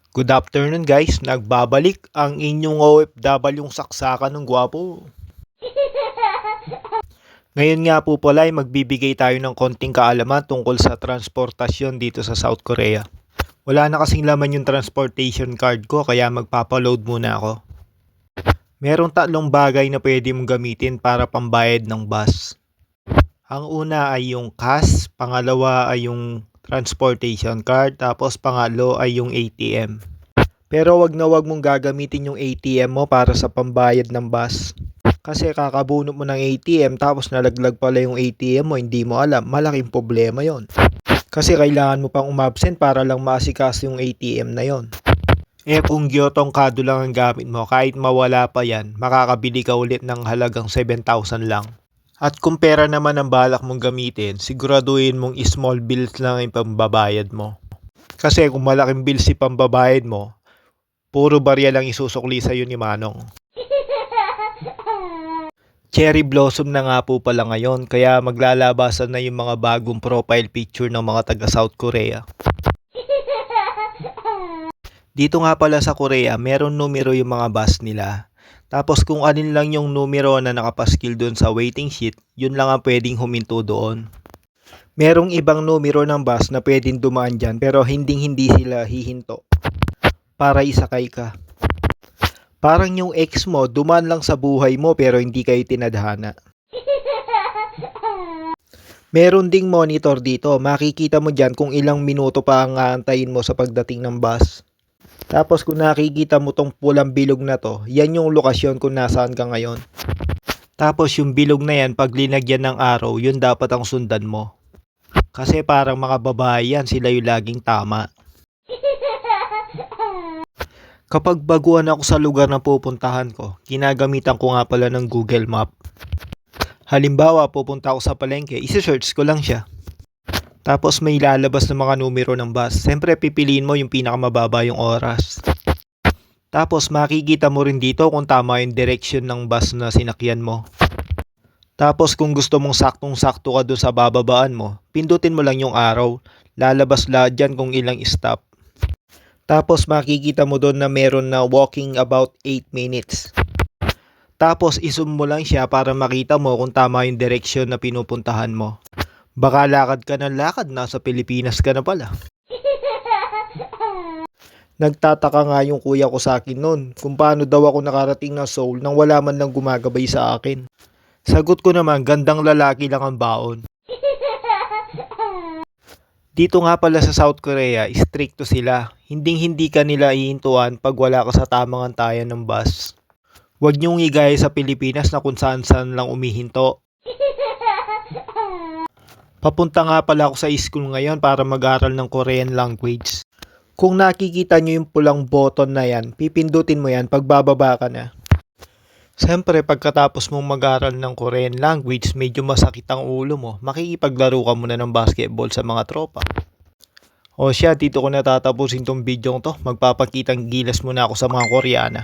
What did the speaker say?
Good afternoon guys, nagbabalik ang inyong OFW saksakan ng gwapo. Ngayon nga po pala ay magbibigay tayo ng konting kaalaman tungkol sa transportasyon dito sa South Korea. Wala na kasing laman yung transportation card ko kaya magpapaload muna ako. Merong tatlong bagay na pwede mong gamitin para pambayad ng bus. Ang una ay yung cash, pangalawa ay yung transportation card, tapos pangatlo ay yung ATM. Pero wag mong gagamitin yung ATM mo para sa pambayad ng bus. Kasi kakabunot mo ng ATM tapos nalaglag pala yung ATM mo, hindi mo alam, malaking problema yon. Kasi kailangan mo pang umabsent para lang maasikaso yung ATM na yon. Kung gyotong kado lang ang gamit mo, kahit mawala pa yan, makakabili ka ulit ng halagang 7,000 lang. At kung pera naman ang balak mong gamitin, siguraduhin mong small bills lang yung pambabayad mo. Kasi kung malaking bills si pambabayad mo, puro barya lang isusukli sa'yo ni Manong. Cherry blossom na nga po pala ngayon, kaya maglalabasan na yung mga bagong profile picture ng mga taga South Korea. Dito nga pala sa Korea, meron numero yung mga bus nila. Tapos kung alin lang yung numero na nakapaskil doon sa waiting sheet, yun lang ang pwedeng huminto doon. Merong ibang numero ng bus na pwedeng dumaan dyan pero hindi sila hihinto para isakay ka. Parang yung ex mo, dumaan lang sa buhay mo pero hindi kayo tinadhana. Meron ding monitor dito, makikita mo dyan kung ilang minuto pa ang aantayin mo sa pagdating ng bus. Tapos kung nakikita mo tong pulang bilog na to, yan yung lokasyon kung nasaan ka ngayon. Tapos yung bilog na yan, pag linagyan ng araw, yun dapat ang sundan mo. Kasi parang mga babae yan, sila yung laging tama. Kapag baguhan ako sa lugar na pupuntahan ko, ginagamitan ko nga pala ng Google Map. Halimbawa, pupunta ako sa palengke, isi-search ko lang siya. Tapos may lalabas na mga numero ng bus. Siyempre pipiliin mo yung pinakamababa yung oras. Tapos makikita mo rin dito kung tama yung direction ng bus na sinakyan mo. Tapos kung gusto mong saktong-sakto ka doon sa bababaan mo, pindutin mo lang yung araw. Lalabas lahat dyan kung ilang stop. Tapos makikita mo doon na meron na walking about 8 minutes. Tapos isum mo lang siya para makita mo kung tama yung direction na pinupuntahan mo. Baka lakad ka ng lakad, nasa Pilipinas ka na pala. Nagtataka nga yung kuya ko sa akin noon kung paano daw ako nakarating ng Seoul nang wala man lang gumagabay sa akin. Sagot ko naman, gandang lalaki lang ang baon. Dito nga pala sa South Korea, stricto sila. Hindi ka nila iintuan pag wala ka sa tamang antayan ng bus. Huwag niyong igaya sa Pilipinas na kung saan lang umihinto. Papunta nga pala ako sa school ngayon para mag-aral ng Korean language. Kung nakikita nyo yung pulang button na yan, pipindutin mo yan pag bababa ka na. Siyempre pagkatapos mong mag-aral ng Korean language, medyo masakit ang ulo mo, makikipaglaro ka muna ng basketball sa mga tropa. O siya, dito ko natatapusin tong video to. Magpapakitang gilas muna ako sa mga Koreana.